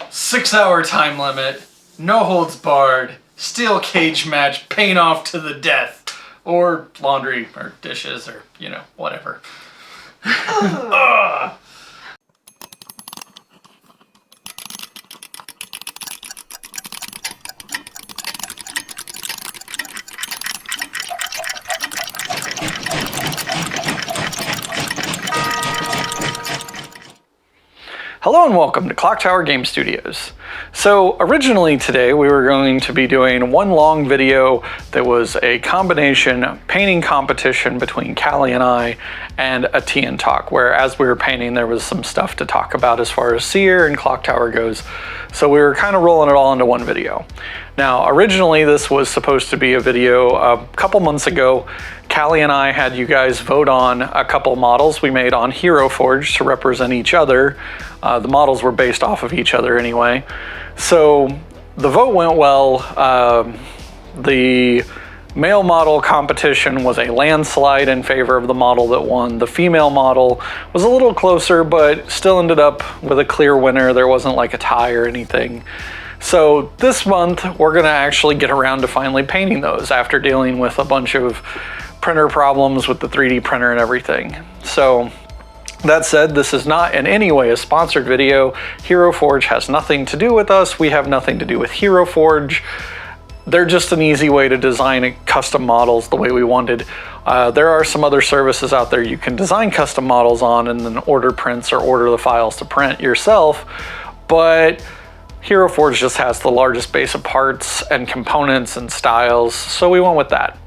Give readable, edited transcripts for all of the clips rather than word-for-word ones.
6-hour time limit, no holds barred, steel cage match, paint off to the death, or laundry or dishes or, whatever. Ugh. Hello and welcome to ClockTower Game Studios. So originally today we were going to be doing one long video that was a combination painting competition between Callie and I and a tea and talk, where as we were painting there was some stuff to talk about as far as S.E.E.R and ClockTower goes. So we were kind of rolling it all into one video. Now originally this was supposed to be a video a couple months ago. Callie and I had you guys vote on a couple models we made on Hero Forge to represent each other. The models were based off of each other anyway. So the vote went well. The male model competition was a landslide in favor of the model that won. The female model was a little closer, but still ended up with a clear winner. There wasn't like a tie or anything. So this month we're gonna actually get around to finally painting those after dealing with a bunch of printer problems with the 3D printer and everything. So that said, this is not in any way a sponsored video. Hero Forge has nothing to do with us. We have nothing to do with Hero Forge. They're just an easy way to design custom models the way we wanted. There are some other services out there you can design custom models on and then order prints or order the files to print yourself. But Hero Forge just has the largest base of parts and components and styles, so we went with that.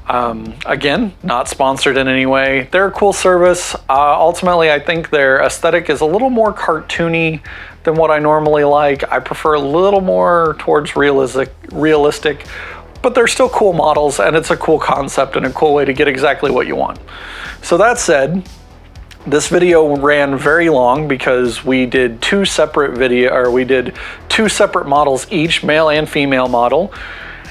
Again, not sponsored in any way. They're a cool service. Ultimately, I think their aesthetic is a little more cartoony than what I normally like. I prefer a little more towards realistic, but they're still cool models and it's a cool concept and a cool way to get exactly what you want. So that said, this video ran very long because we did two separate models each, male and female model.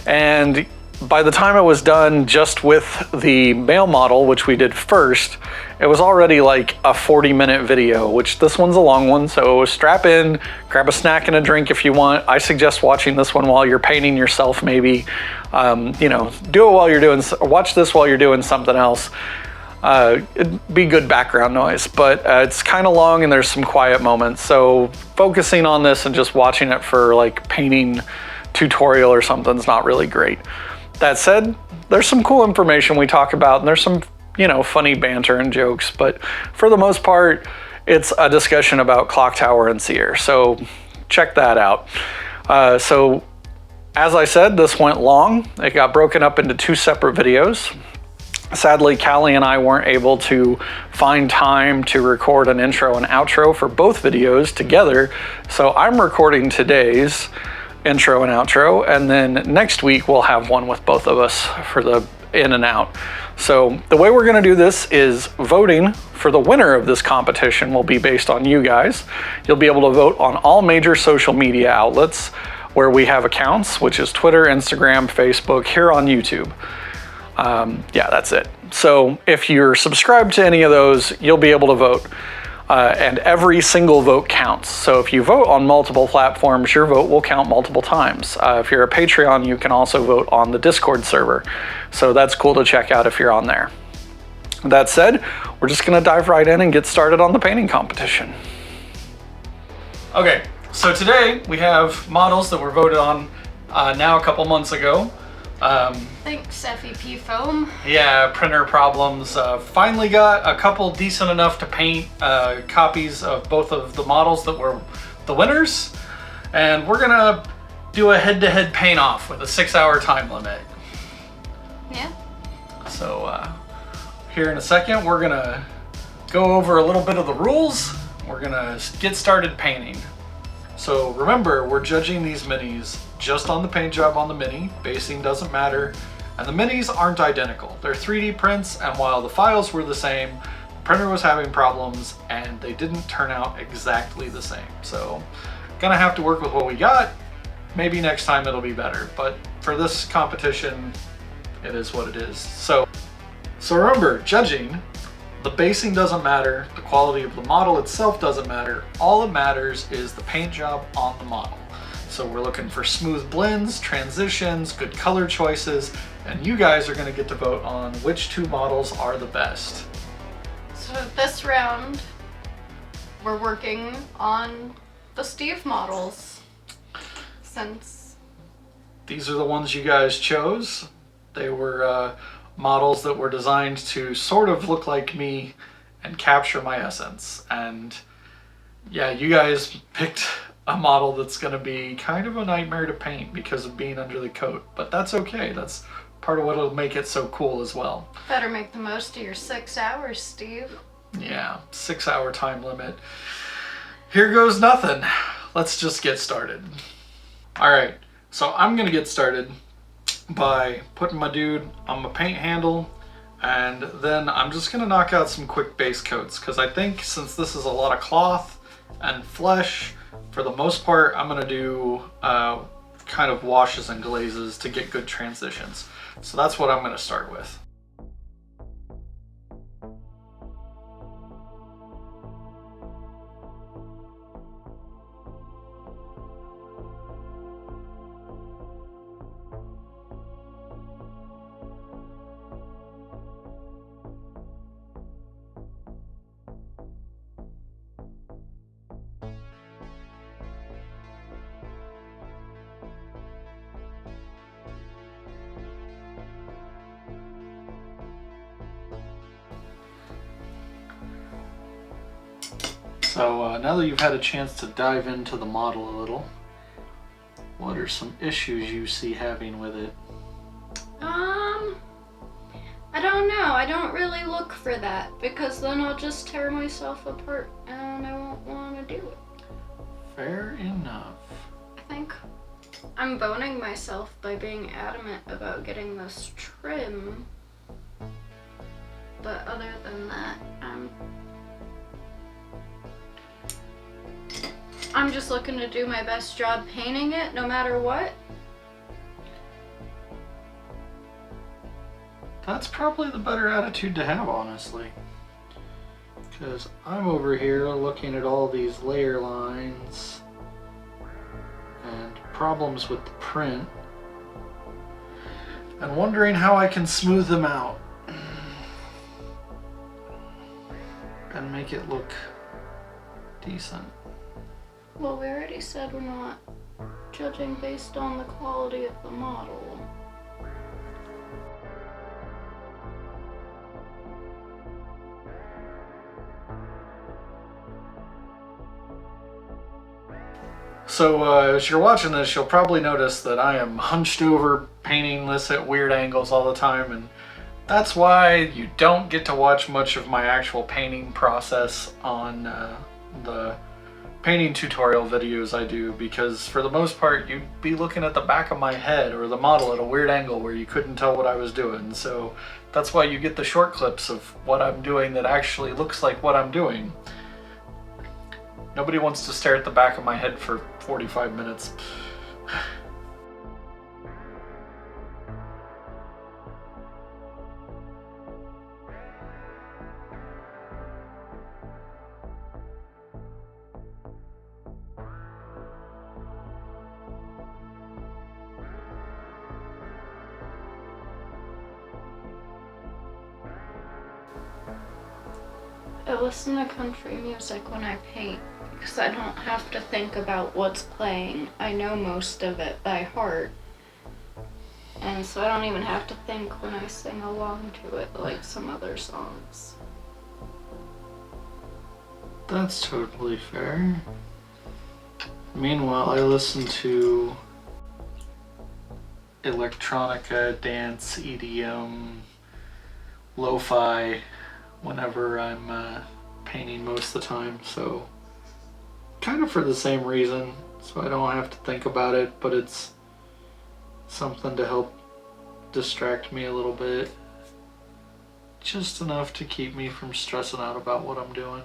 And by the time it was done just with the male model, which we did first, it was already like a 40-minute video, which this one's a long one, so strap in, grab a snack and a drink if you want. I suggest watching this one while you're painting yourself maybe. Do it while you're doing, watch this while you're doing something else. It'd be good background noise, but it's kind of long and there's some quiet moments. So focusing on this and just watching it for like painting tutorial or something is not really great. That said, there's some cool information we talk about and there's some, funny banter and jokes, but for the most part, it's a discussion about ClockTower and S.E.E.R. So check that out. So as I said, this went long. It got broken up into two separate videos. Sadly, Callie and I weren't able to find time to record an intro and outro for both videos together. So I'm recording today's intro and outro, and then next week we'll have one with both of us for the in and out. So the way we're going to do this is voting for the winner of this competition will be based on you guys. You'll be able to vote on all major social media outlets where we have accounts, which is Twitter, Instagram, Facebook, here on YouTube. Yeah, that's it. So if you're subscribed to any of those, you'll be able to vote. And every single vote counts. So if you vote on multiple platforms, your vote will count multiple times. If you're a Patreon, you can also vote on the Discord server. So that's cool to check out if you're on there. That said, we're just gonna dive right in and get started on the painting competition. Okay, so today we have models that were voted on now a couple months ago. Thanks, FEP Foam. Yeah, printer problems. Finally got a couple decent enough to paint copies of both of the models that were the winners. And we're gonna do a head-to-head paint-off with a 6-hour time limit. Yeah. So here in a second, we're gonna go over a little bit of the rules. We're gonna get started painting. So remember, we're judging these minis just on the paint job on the mini. Basing doesn't matter. And the minis aren't identical. They're 3D prints, and while the files were the same, the printer was having problems and they didn't turn out exactly the same. So gonna have to work with what we got. Maybe next time it'll be better, but for this competition, it is what it is. So remember, judging, The basing doesn't matter, the quality of the model itself doesn't matter. All that matters is the paint job on the model. So we're looking for smooth blends, transitions, good color choices, and you guys are going to get to vote on which two models are the best. So this round, we're working on the Steve models, since these are the ones you guys chose. They were models that were designed to sort of look like me and capture my essence. And yeah, you guys picked a model that's going to be kind of a nightmare to paint because of being under the coat, but that's okay. That's part of what'll make it so cool as well. better make the most of your 6 hours, Steve. Yeah, 6-hour time limit. Here goes nothing. Let's just get started. All right, so I'm gonna get started by putting my dude on my paint handle, and then I'm just gonna knock out some quick base coats, because I think since this is a lot of cloth and flesh, for the most part, I'm gonna do kind of washes and glazes to get good transitions. So that's what I'm gonna start with. So now that you've had a chance to dive into the model a little, what are some issues you see having with it? I don't know. I don't really look for that, because then I'll just tear myself apart and I won't want to do it. Fair enough. I think I'm boning myself by being adamant about getting this trim. But other than that, I'm just looking to do my best job painting it, no matter what. That's probably the better attitude to have, honestly. Because I'm over here looking at all these layer lines and problems with the print and wondering how I can smooth them out and make it look decent. Well, we already said we're not judging based on the quality of the model. So as you're watching this, you'll probably notice that I am hunched over painting this at weird angles all the time, and that's why you don't get to watch much of my actual painting process on the painting tutorial videos I do, because for the most part you'd be looking at the back of my head or the model at a weird angle where you couldn't tell what I was doing. So that's why you get the short clips of what I'm doing that actually looks like what I'm doing. Nobody wants to stare at the back of my head for 45 minutes. I listen to country music when I paint, because I don't have to think about what's playing. I know most of it by heart. And so I don't even have to think when I sing along to it like some other songs. That's totally fair. Meanwhile, I listen to electronica, dance, EDM, lo-fi whenever I'm painting most of the time, so kind of for the same reason, so I don't have to think about it, but it's something to help distract me a little bit, just enough to keep me from stressing out about what I'm doing.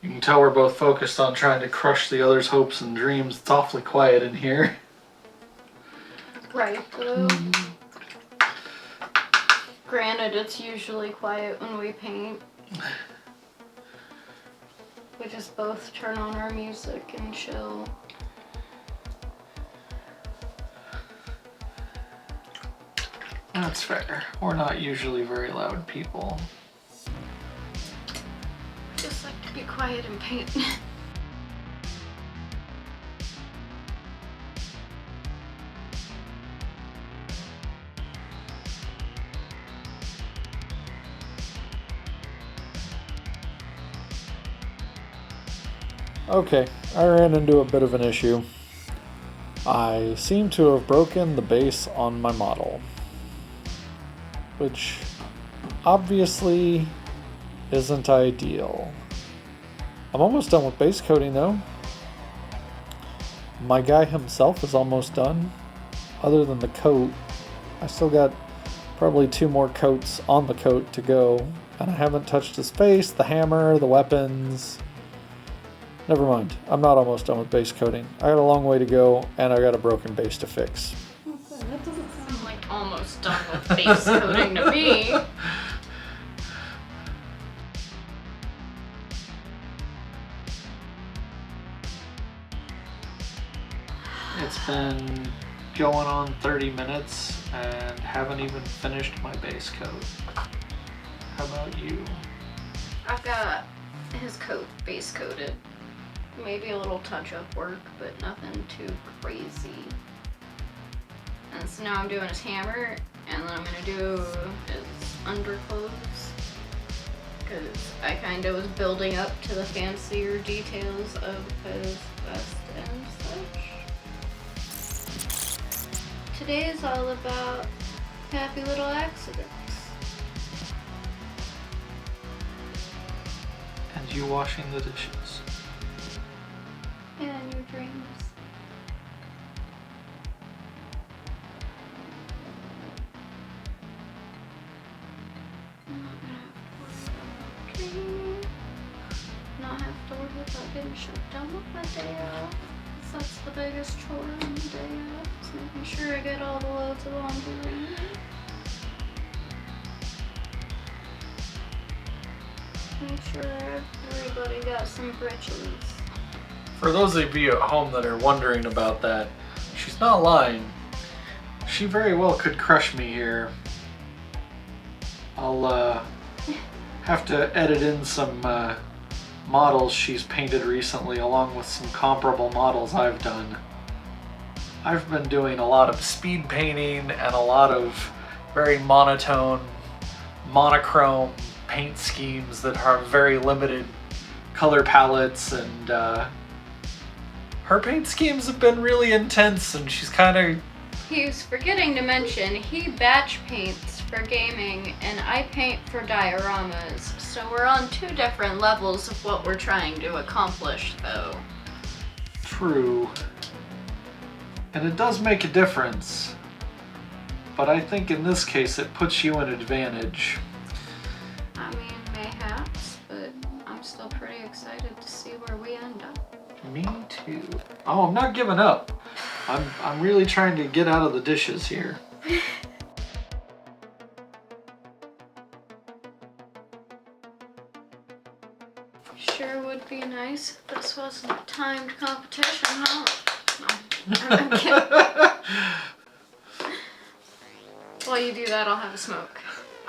You can tell we're both focused on trying to crush the other's hopes and dreams. It's awfully quiet in here. Right, though. Granted, it's usually quiet when we paint. We just both turn on our music and chill. That's fair. We're not usually very loud people. I just like to be quiet and paint. Okay, I ran into a bit of an issue. I seem to have broken the base on my model, which obviously isn't ideal. I'm almost done with base coating though. My guy himself is almost done. Other than the coat, I still got probably 2 more coats on the coat to go, and I haven't touched his face, the hammer, the weapons. Never mind, I'm not almost done with base coating. I got a long way to go, and I got a broken base to fix. Okay, that doesn't sound like almost done with base coating to me. It's been going on 30 minutes and haven't even finished my base coat. How about you? I've got his coat base coated. Maybe a little touch-up work, but nothing too crazy. And so now I'm doing his hammer, and then I'm gonna do his underclothes. Because I kind of was building up to the fancier details of his vest and such. Today is all about happy little accidents. And you washing the dishes. And your dreams. I'm not gonna have to worry about dreaming. Not have to worry about getting shut down with my day off. 'Cause that's the biggest chore on the day off. Is making sure I get all the loads of laundry in. Make sure everybody got some britches. For those of you at home that are wondering about that, she's not lying. She very well could crush me here. I'll have to edit in some models she's painted recently along with some comparable models I've done. I've been doing a lot of speed painting and a lot of very monotone, monochrome paint schemes that have very limited color palettes, and her paint schemes have been really intense, and she's kind of... He was forgetting to mention he batch paints for gaming and I paint for dioramas, so we're on 2 different levels of what we're trying to accomplish though. True. And it does make a difference, but I think in this case it puts you in advantage. I mean, mayhaps, but I'm still pretty excited to see where we end up. Me too. Oh, I'm not giving up. I'm really trying to get out of the dishes here. Sure would be nice if this wasn't a timed competition, huh? No, I'm kidding. While you do that, I'll have a smoke.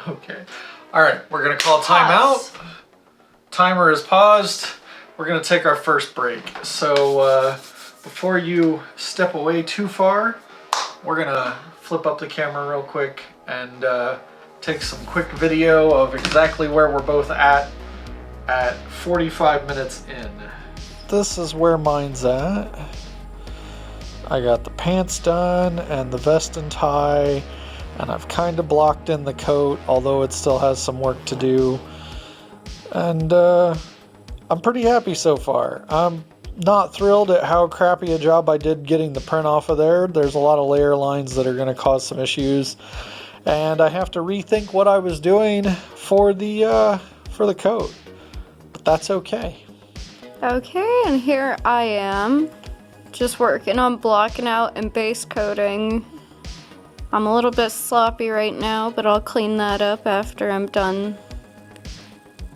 Okay. All right, we're gonna call Pause. timeout. Timer is paused. We're gonna take our first break. So before you step away too far, we're gonna flip up the camera real quick and take some quick video of exactly where we're both at 45 minutes in. This is where mine's at. I got the pants done and the vest and tie, and I've kind of blocked in the coat, although it still has some work to do. And I'm pretty happy so far. I'm not thrilled at how crappy a job I did getting the print off of there. There's a lot of layer lines that are going to cause some issues, and I have to rethink what I was doing for the coat. But that's okay. Okay, and here I am, just working on blocking out and base coating. I'm a little bit sloppy right now, but I'll clean that up after I'm done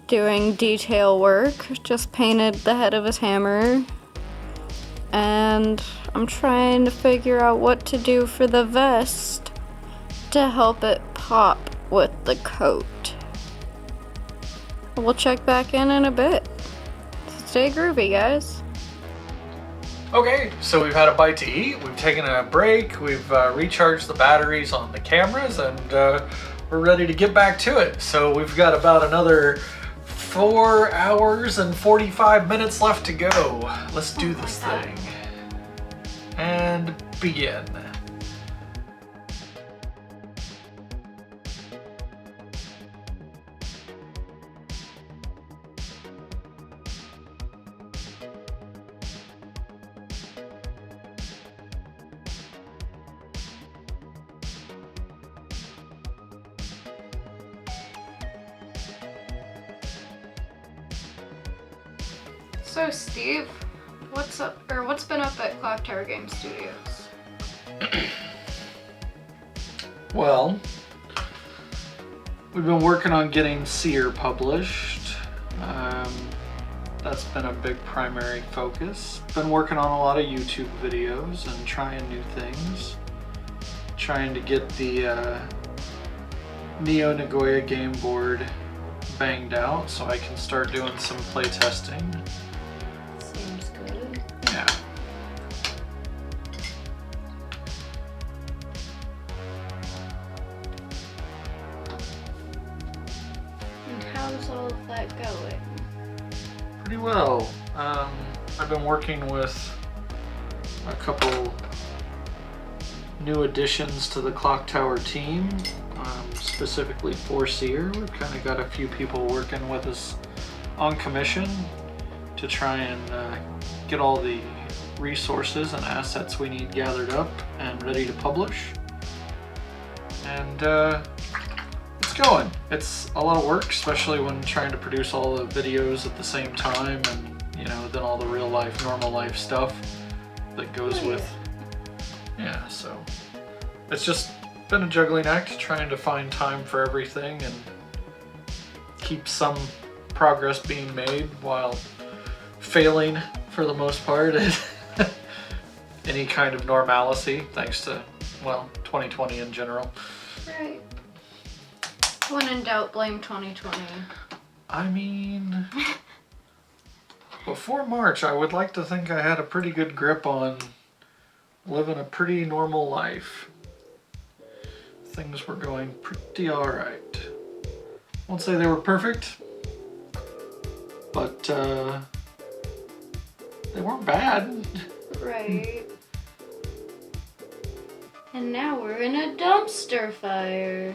doing detail work. Just painted the head of his hammer. And I'm trying to figure out what to do for the vest to help it pop with the coat. We'll check back in a bit. Stay groovy, guys. Okay, so we've had a bite to eat, we've taken a break, we've recharged the batteries on the cameras, and we're ready to get back to it. So we've got about another 4 hours and 45 minutes left to go. Let's do this thing. And begin. So Steve, what's up, or what's been up at ClockTower Game Studios? Well, we've been working on getting S.E.E.R published. That's been a big primary focus. Been working on a lot of YouTube videos and trying new things. Trying to get the Neo Nagoya game board banged out so I can start doing some play testing. Seems good. Yeah. And how's all of that going? Pretty well. I've been working with a couple new additions to the ClockTower team, specifically for S.E.E.R. We've kind of got a few people working with us on commission to try and get all the resources and assets we need gathered up and ready to publish. And it's going. It's a lot of work, especially when trying to produce all the videos at the same time, and you know, then all the real life, normal life stuff that goes with. Yeah, so it's just been a juggling act, trying to find time for everything and keep some progress being made while failing for the most part at any kind of normalcy, thanks to, well, 2020 in general. Right. When in doubt, blame 2020. I mean, before March, I would like to think I had a pretty good grip on living a pretty normal life. Things were going pretty alright. Won't say they were perfect, but they weren't bad. Right. And now we're in a dumpster fire.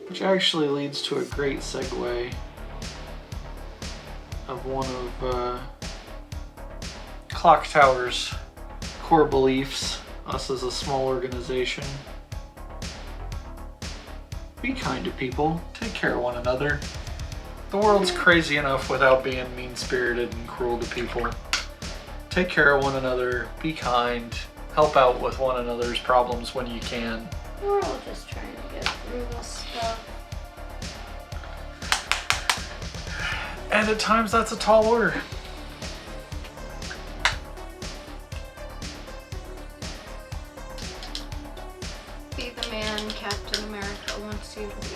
Which actually leads to a great segue of one of ClockTower's core beliefs, us as a small organization. Be kind to people, take care of one another. The world's crazy enough without being mean-spirited and cruel to people. Take care of one another, be kind, help out with one another's problems when you can. We're all just trying to get through this stuff. And at times that's a tall order. Be the man Captain America wants you to be.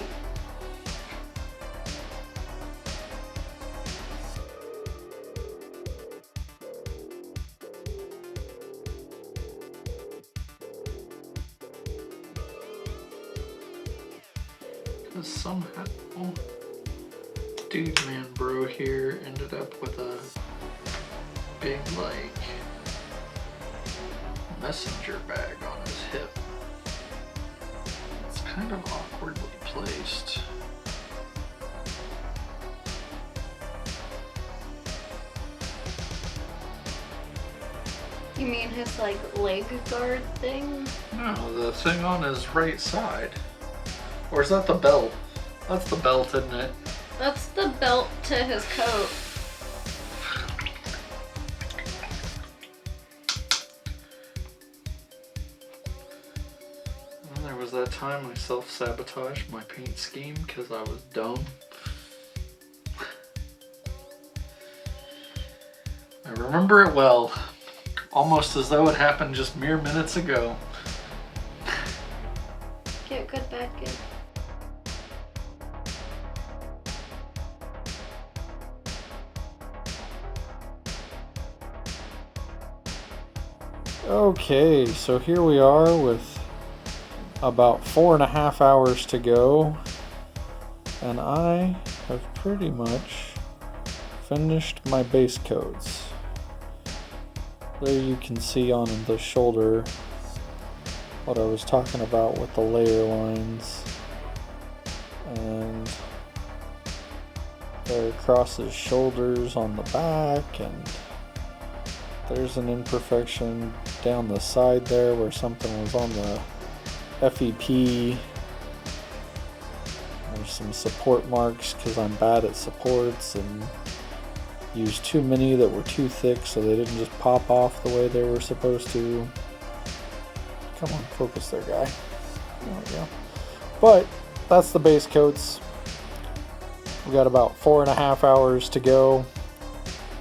Because somehow dude man bro here ended up with a big like messenger bag on his hip. It's kind of awkwardly placed. You mean his like leg guard thing? No, the thing on his right side. Or is that the belt? That's the belt, isn't it? That's the belt to his coat. And there was that time I self-sabotaged my paint scheme because I was dumb. I remember it well, almost as though it happened just mere minutes ago. Get good, bad, good. Okay, so here we are with about 4.5 hours to go, and I have pretty much finished my base coats. There you can see on the shoulder what I was talking about with the layer lines, and there across his shoulders on the back, and there's an imperfection down the side there where something was on the FEP. There's some support marks because I'm bad at supports and used too many that were too thick so they didn't just pop off the way they were supposed to. Come on, focus there, guy. There we go. But that's the base coats. We got about 4.5 hours to go.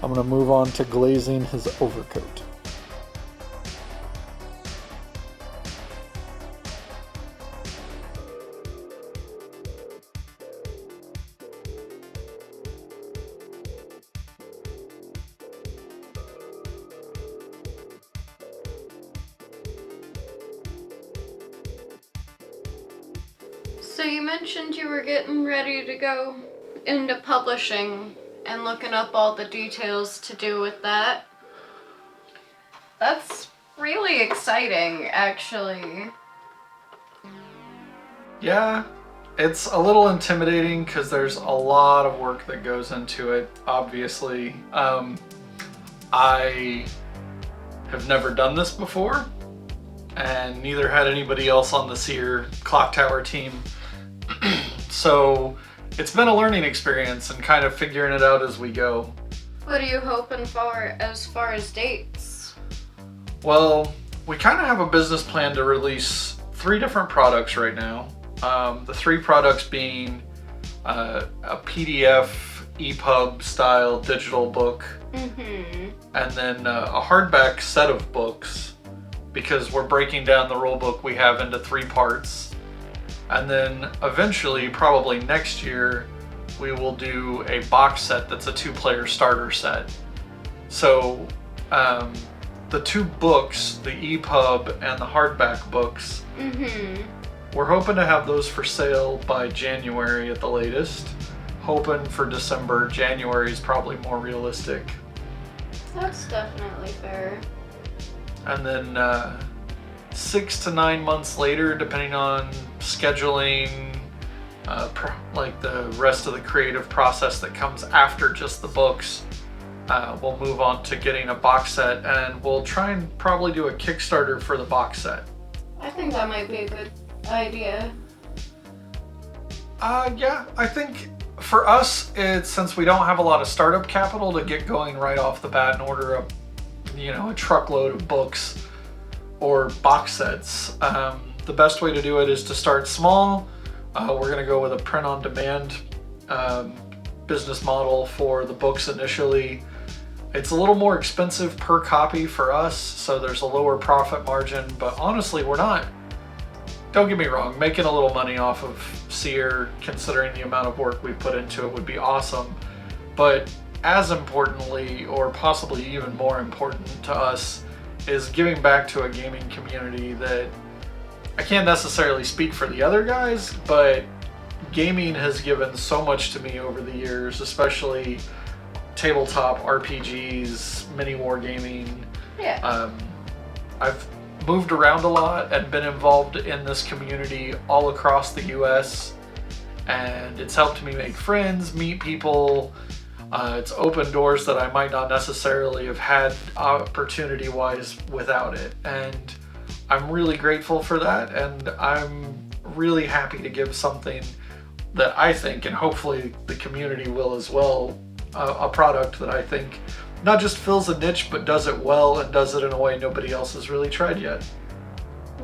I'm going to move on to glazing his overcoat. So you mentioned you were getting ready to go into publishing and looking up all the details to do with that. That's really exciting, actually. Yeah, it's a little intimidating because there's a lot of work that goes into it, obviously. I have never done this before, and neither had anybody else on the S.E.E.R ClockTower team. So it's been a learning experience and kind of figuring it out as we go. What are you hoping for as far as dates? Well, we kind of have a business plan to release 3 different products right now. The 3 products being a PDF, EPUB style digital book, and then a hardback set of books, because we're breaking down the rule book we have into 3 parts. And then eventually, probably next year, we will do a box set that's a 2-player starter set. So the 2 books, the EPUB and the hardback books, we're hoping to have those for sale by January at the latest. Hoping for December. January is probably more realistic. That's definitely fair. And then 6 to 9 months later, depending on scheduling, like the rest of the creative process that comes after just the books, we'll move on to getting a box set, and we'll try and probably do a Kickstarter for the box set. I think that might be a good idea. Yeah, I think for us, it's since we don't have a lot of startup capital to get going right off the bat and order a truckload of books or box sets. The best way to do it is to start small. We're gonna go with a print-on-demand business model for the books initially. It's a little more expensive per copy for us, so there's a lower profit margin, but honestly, we're not, don't get me wrong, making a little money off of S.E.E.R, considering the amount of work we put into it, would be awesome. But as importantly, or possibly even more important to us, is giving back to a gaming community that I can't necessarily speak for the other guys, but gaming has given so much to me over the years, especially tabletop RPGs, mini wargaming. Yeah. I've moved around a lot and been involved in this community all across the US, and it's helped me make friends, meet people. It's opened doors that I might not necessarily have had opportunity-wise without it, and I'm really grateful for that, and I'm really happy to give something that I think, and hopefully the community will as well, a product that I think not just fills a niche, but does it well and does it in a way nobody else has really tried yet.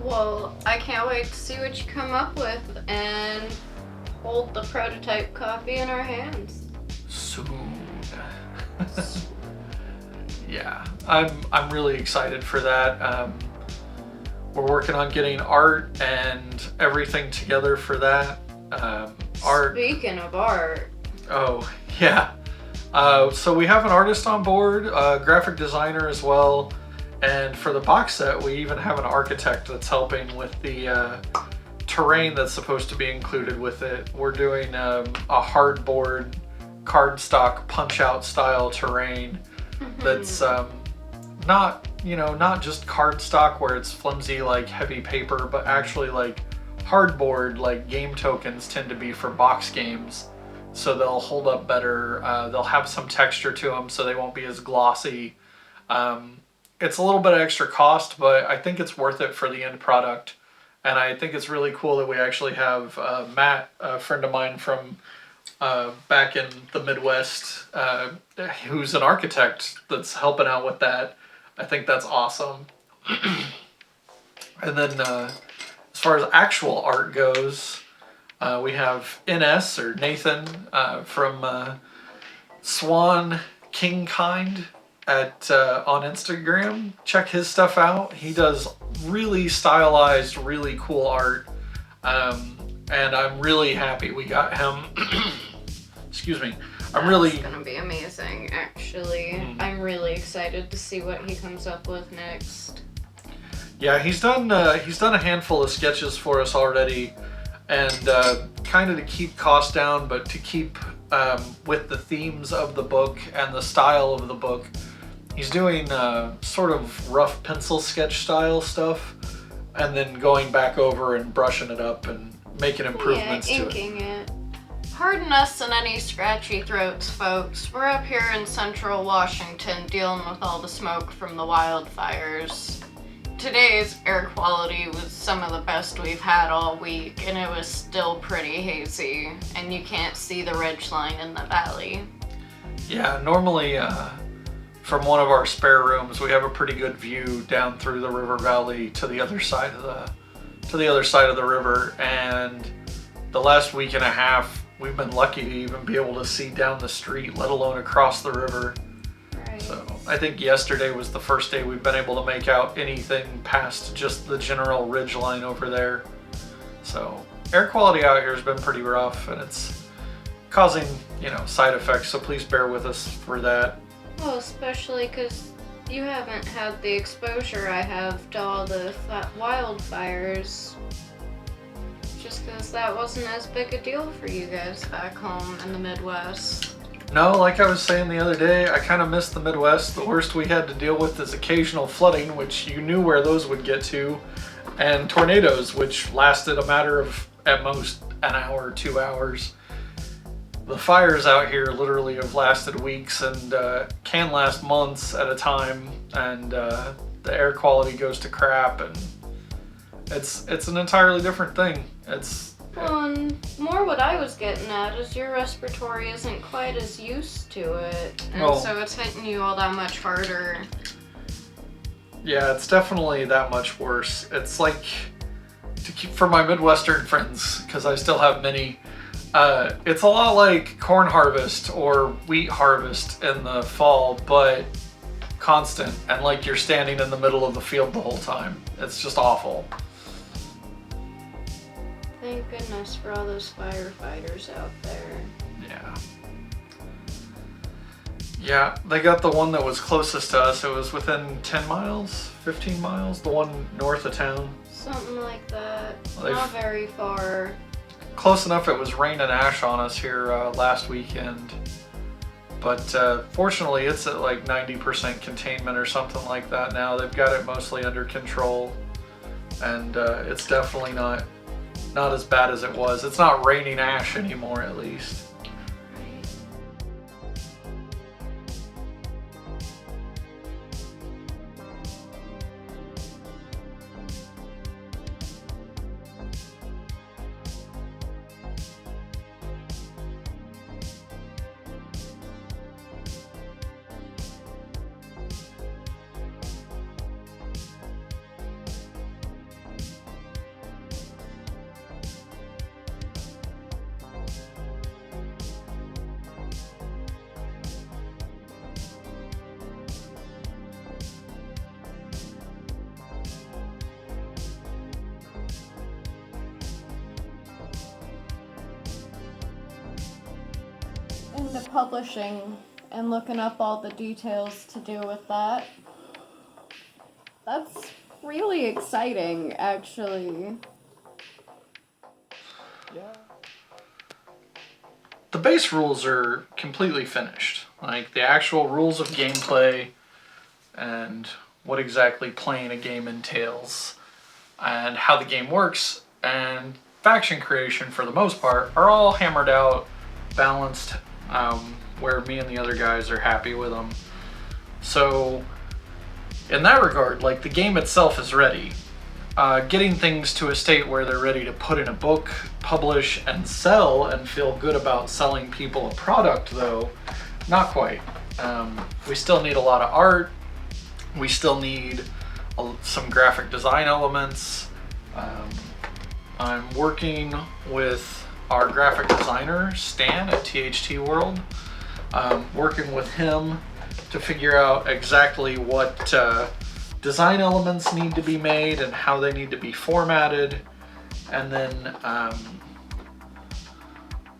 Well, I can't wait to see what you come up with and hold the prototype copy in our hands. Soon. Yeah, I'm really excited for that. We're working on getting art and everything together for that. Art. Speaking of art. Oh, yeah. So we have an artist on board, a graphic designer as well, and for the box set we even have an architect that's helping with the terrain that's supposed to be included with it. We're doing a hardboard, cardstock punch-out style terrain that's not, not just cardstock where it's flimsy like heavy paper, but actually like hardboard, like game tokens tend to be for box games. So they'll hold up better. They'll have some texture to them, so they won't be as glossy. It's a little bit of extra cost, but I think it's worth it for the end product. And I think it's really cool that we actually have Matt, a friend of mine from back in the Midwest, who's an architect that's helping out with that. I think that's awesome. And then as far as actual art goes, we have NS, or Nathan, from Swan Kingkind on Instagram. Check his stuff out. He does really stylized, really cool art. And I'm really happy we got him. Excuse me. That's gonna be amazing, actually. I'm really excited to see what he comes up with next. Yeah, he's done a handful of sketches for us already, and kind of to keep costs down, but to keep with the themes of the book and the style of the book. He's doing sort of rough pencil sketch style stuff, and then going back over and brushing it up and making improvements to it. Inking it. Pardon us and any scratchy throats, folks. We're up here in central Washington dealing with all the smoke from the wildfires. Today's air quality was some of the best we've had all week, and it was still pretty hazy, and you can't see the ridge line in the valley. Yeah, normally from one of our spare rooms we have a pretty good view down through the river valley to the other side of the river, and the last week and a half we've been lucky to even be able to see down the street, let alone across the river. Right. So I think yesterday was the first day we've been able to make out anything past just the general ridge line over there. So air quality out here has been pretty rough, and it's causing, side effects, so please bear with us for that. Well, especially because you haven't had the exposure I have to all the wildfires. Just because that wasn't as big a deal for you guys back home in the Midwest. No, like I was saying the other day, I kind of miss the Midwest. The worst we had to deal with is occasional flooding, which you knew where those would get to, and tornadoes, which lasted a matter of, at most, an hour, 2 hours. The fires out here literally have lasted weeks and can last months at a time, and the air quality goes to crap, and it's an entirely different thing. Well, and more what I was getting at is your respiratory isn't quite as used to it, and so it's hitting you all that much harder. Yeah, it's definitely that much worse. It's like, to keep for my Midwestern friends, because I still have many, it's a lot like corn harvest or wheat harvest in the fall, but constant, and like you're standing in the middle of the field the whole time. It's just awful. Thank goodness for all those firefighters out there. Yeah. Yeah, they got the one that was closest to us. It was within 10 miles, 15 miles, the one north of town. Something like that. Well, not very far. Close enough it was raining ash on us here last weekend. But fortunately it's at like 90% containment or something like that now. They've got it mostly under control. And it's definitely not as bad as it was. It's not raining ash anymore, at least. into publishing and looking up all the details to do with that. That's really exciting, actually. Yeah. The base rules are completely finished. Like the actual rules of gameplay and what exactly playing a game entails and how the game works and faction creation for the most part are all hammered out, balanced, where me and the other guys are happy with them. So in that regard, like the game itself is ready. Getting things to a state where they're ready to put in a book, publish, and sell, and feel good about selling people a product, though, not quite. We still need a lot of art. We still need some graphic design elements. I'm working with our graphic designer, Stan, at THT World. Working with him to figure out exactly what design elements need to be made and how they need to be formatted. And then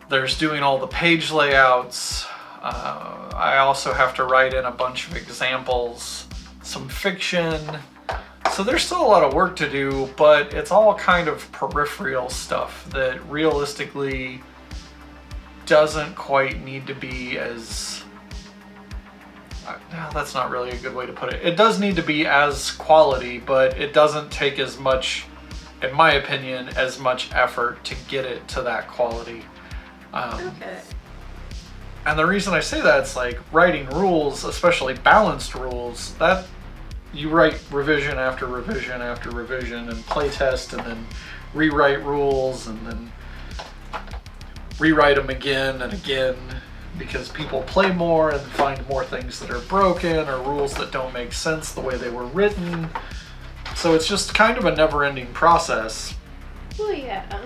there's doing all the page layouts. I also have to write in a bunch of examples, some fiction. So there's still a lot of work to do, but it's all kind of peripheral stuff that realistically doesn't quite need to be as... that's not really a good way to put it. It does need to be as quality, but it doesn't take as much, in my opinion, as much effort to get it to that quality. Okay. And the reason I say that, it's like writing rules, especially balanced rules, that you write revision after revision after revision and playtest and then rewrite rules and then rewrite them again and again because people play more and find more things that are broken or rules that don't make sense the way they were written. So it's just kind of a never-ending process. Well, yeah.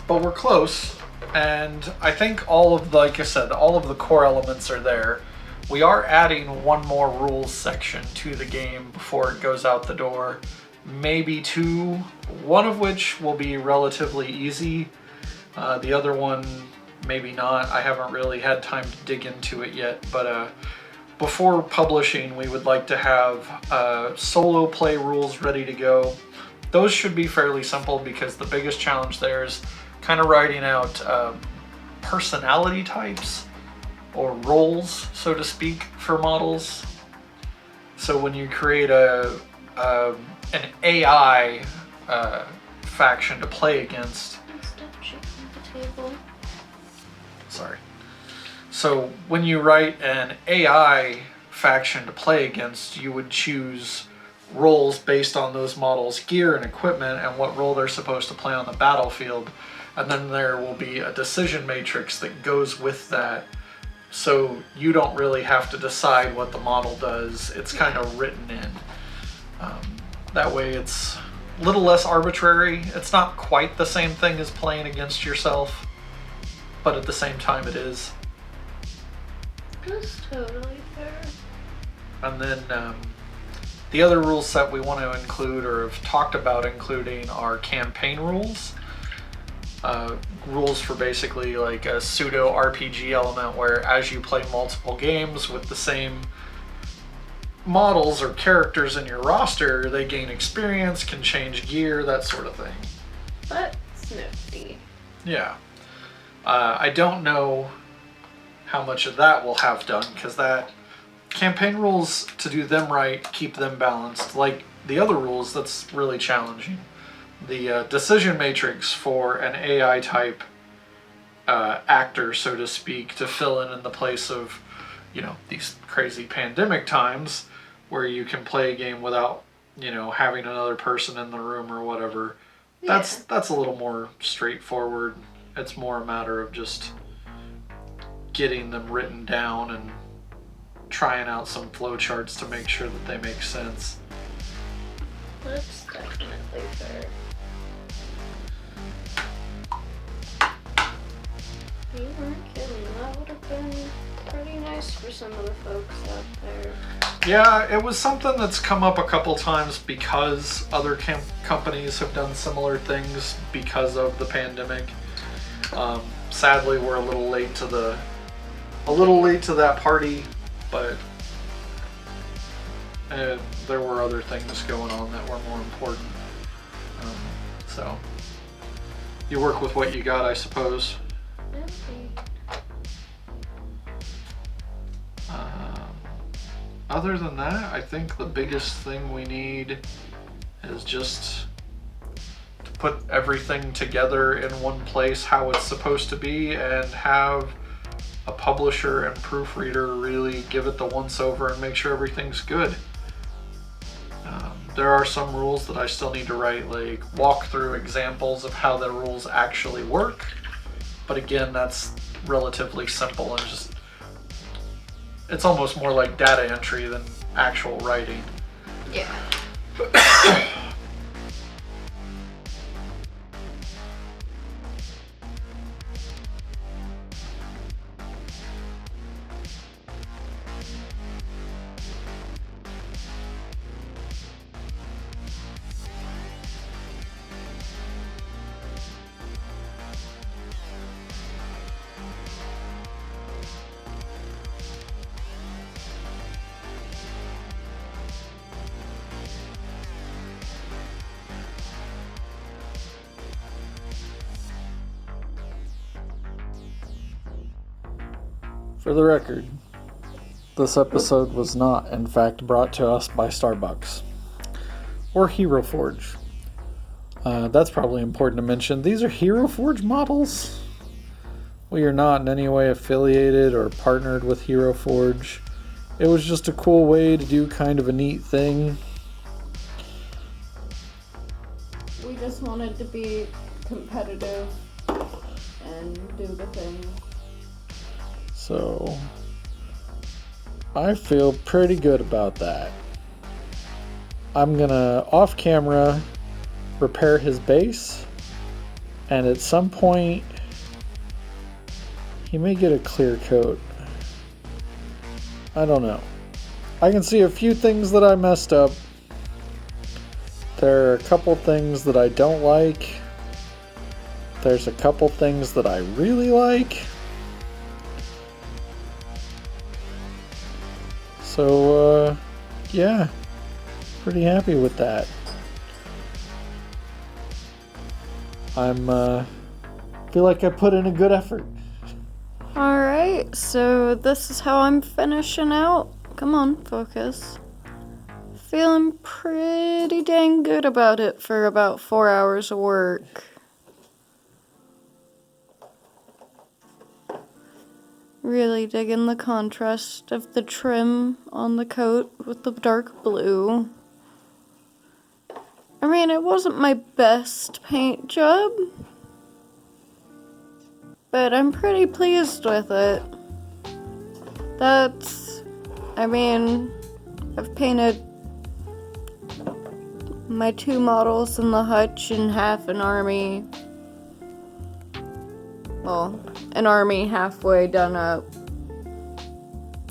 But we're close, and I think all of, like I said, all of the core elements are there. We are adding one more rules section to the game before it goes out the door. Maybe two, one of which will be relatively easy. The other one, maybe not. I haven't really had time to dig into it yet, but before publishing, we would like to have solo play rules ready to go. Those should be fairly simple because the biggest challenge there is kind of writing out personality types or roles, so to speak, for models. So when you create an AI faction to play against, Stop shaking the table. sorry. So when you write an AI faction to play against, you would choose roles based on those models' gear and equipment and what role they're supposed to play on the battlefield. And then there will be a decision matrix that goes with that. So you don't really have to decide what the model does. It's kind of written in. That way it's a little less arbitrary. It's not quite the same thing as playing against yourself, but at the same time it is. That's totally fair. And then the other rule set we want to include or have talked about including are campaign rules. Rules for basically like a pseudo RPG element where as you play multiple games with the same models or characters in your roster, they gain experience, can change gear, that sort of thing. That's nifty. Yeah. I don't know how much of that we'll have done because that campaign rules, to do them right, keep them balanced. Like the other rules, that's really challenging. The decision matrix for an AI type actor, so to speak, to fill in the place of, you know, these crazy pandemic times where you can play a game without, you know, having another person in the room or whatever. Yeah. That's a little more straightforward. It's more a matter of just getting them written down and trying out some flowcharts to make sure that they make sense. That's definitely fair. You weren't kidding. That would have been pretty nice for some of the folks out there. Yeah, it was something that's come up a couple times because other companies have done similar things because of the pandemic. sadly, we're a little late to that party, but there were other things going on that were more important. So you work with what you got, I suppose. Other than that, I think the biggest thing we need is just to put everything together in one place how it's supposed to be, and have a publisher and proofreader really give it the once over and make sure everything's good. There are some rules that I still need to write, like walk-through examples of how the rules actually work. But again, that's relatively simple and just, it's almost more like data entry than actual writing. Yeah. For the record, this episode was not, in fact, brought to us by Starbucks or Hero Forge. That's probably important to mention. These are Hero Forge models. We are not in any way affiliated or partnered with Hero Forge. It was just a cool way to do kind of a neat thing. We just wanted to be competitive and do the thing. So, I feel pretty good about that. I'm gonna, off camera, repair his base, and at some point, he may get a clear coat. I don't know. I can see a few things that I messed up. There are a couple things that I don't like. There's a couple things that I really like. So, yeah, pretty happy with that. Feel like I put in a good effort. Alright, so this is how I'm finishing out. Come on, focus. Feeling pretty dang good about it for about 4 hours of work. Really digging the contrast of the trim on the coat with the dark blue. I mean, it wasn't my best paint job, but I'm pretty pleased with it. I've painted my 2 models in the hutch and half an army. Well, an army halfway done up.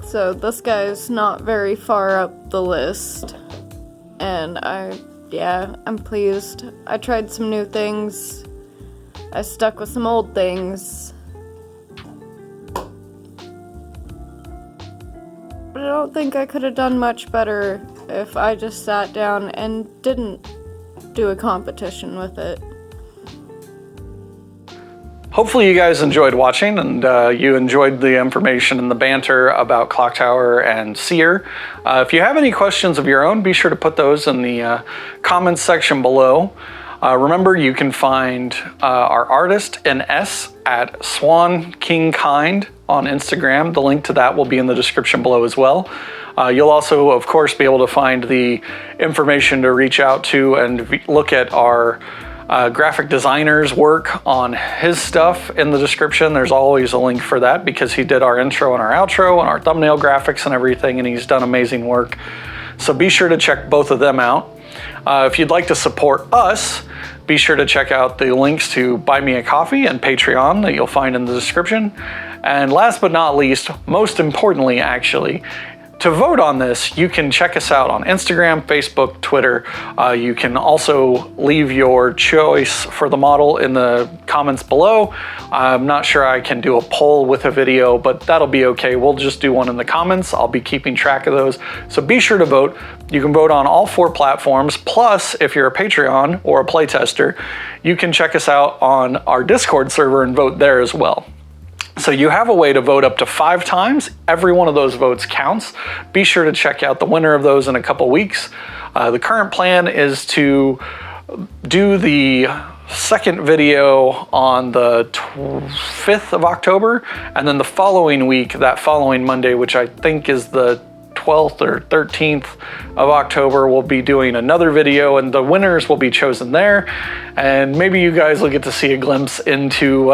So this guy's not very far up the list. And I'm pleased. I tried some new things. I stuck with some old things. But I don't think I could have done much better if I just sat down and didn't do a competition with it. Hopefully you guys enjoyed watching, and you enjoyed the information and the banter about ClockTower and S.E.E.R. If you have any questions of your own, be sure to put those in the comments section below. Remember, you can find our artist in S at Swan King Kind on Instagram. The link to that will be in the description below as well. You'll also, of course, be able to find the information to reach out to and look at our graphic designer's work on his stuff in the description. There's always a link for that because he did our intro and our outro and our thumbnail graphics and everything, and he's done amazing work. So be sure to check both of them out. If you'd like to support us, be sure to check out the links to Buy Me a Coffee and Patreon that you'll find in the description. And last but not least, most importantly actually, to vote on this, you can check us out on Instagram, Facebook, Twitter. You can also leave your choice for the model in the comments below. I'm not sure I can do a poll with a video, but that'll be okay. We'll just do one in the comments. I'll be keeping track of those. So be sure to vote. You can vote on all 4 platforms. Plus, if you're a Patreon or a playtester, you can check us out on our Discord server and vote there as well. So you have a way to vote up to 5 times. Every one of those votes counts. Be sure to check out the winner of those in a couple weeks. The current plan is to do the second video on the 5th of October, and then the following week, that following Monday, which I think is the 12th or 13th of October, we'll be doing another video, and the winners will be chosen there. And maybe you guys will get to see a glimpse into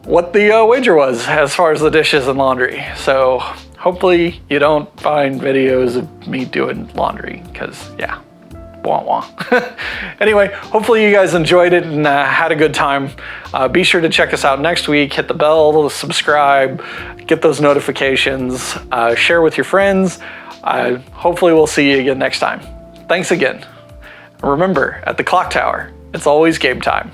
what the wager was as far as the dishes and laundry. So hopefully you don't find videos of me doing laundry, because yeah, wah wah. Anyway, hopefully you guys enjoyed it and had a good time. Be sure to check us out next week. Hit the bell, subscribe, get those notifications, share with your friends. Hopefully we'll see you again next time. Thanks again. Remember, at the Clock Tower, it's always game time.